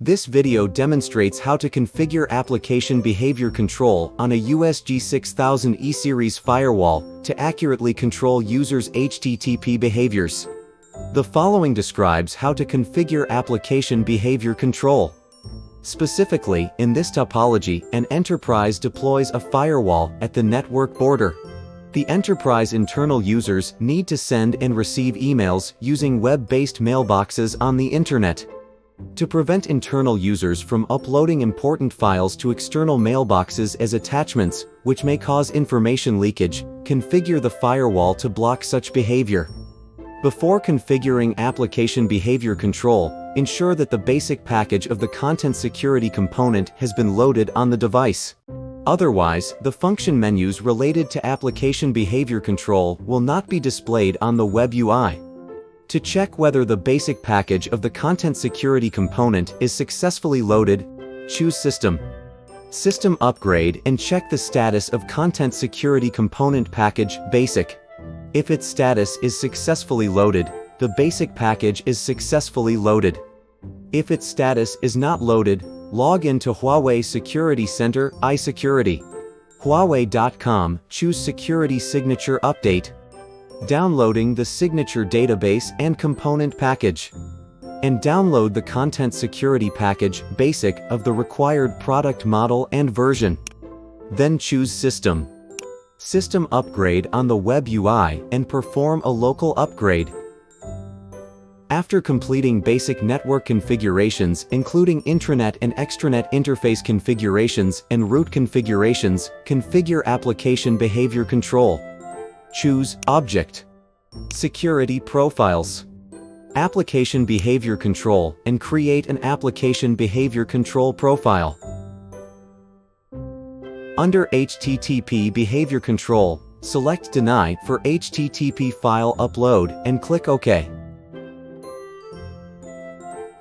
This video demonstrates how to configure application behavior control on a USG 6000 E-Series firewall to accurately control users' HTTP behaviors. The following describes how to configure application behavior control. Specifically, in this topology, an enterprise deploys a firewall at the network border. The enterprise internal users need to send and receive emails using web-based mailboxes on the internet. To prevent internal users from uploading important files to external mailboxes as attachments, which may cause information leakage, configure the firewall to block such behavior. Before configuring application behavior control, ensure that the basic package of the content security component has been loaded on the device. Otherwise, the function menus related to application behavior control will not be displayed on the web UI. To check whether the basic package of the content security component is successfully loaded, choose System. System Upgrade and check the status of Content Security Component Package Basic. If its status is successfully loaded, the basic package is successfully loaded. If its status is not loaded, log into Huawei Security Center iSecurity. Huawei.com, choose Security Signature Update. Downloading the signature database and component package. And download the content security package basic of the required product model and version. Then choose System. System Upgrade on the web UI and perform a local upgrade. After completing basic network configurations including intranet and extranet interface configurations and root configurations, configure application behavior control. Choose Object. Security Profiles. Application Behavior Control and create an Application Behavior Control profile. Under HTTP Behavior Control, select Deny for HTTP file upload and click OK.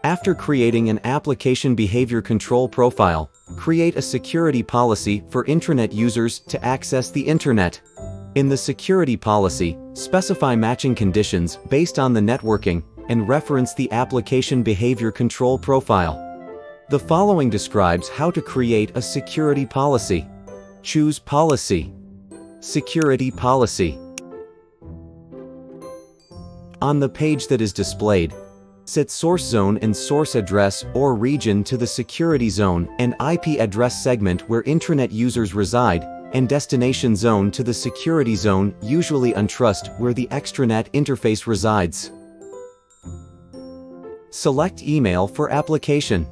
After creating an Application Behavior Control profile, create a security policy for intranet users to access the Internet. In the security policy, specify matching conditions based on the networking, and reference the application behavior control profile. The following describes how to create a security policy. Choose Policy. Security Policy. On the page that is displayed, set source zone and source address or region to the security zone and IP address segment where intranet users reside, and destination zone to the security zone, usually untrust, where the extranet interface resides. Select Email for application.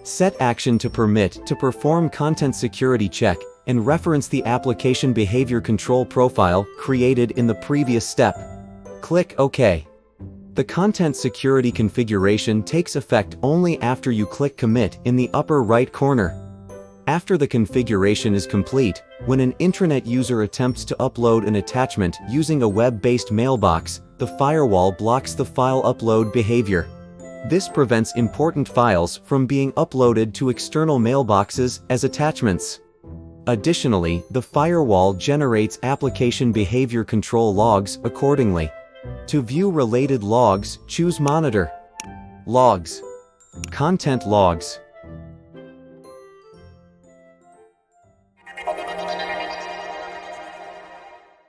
Set Action to permit to perform content security check and reference the application behavior control profile created in the previous step. Click OK. The content security configuration takes effect only after you click Commit in the upper right corner. After the configuration is complete, when an intranet user attempts to upload an attachment using a web-based mailbox, the firewall blocks the file upload behavior. This prevents important files from being uploaded to external mailboxes as attachments. Additionally, the firewall generates application behavior control logs accordingly. To view related logs, choose Monitor. Logs. Content Logs.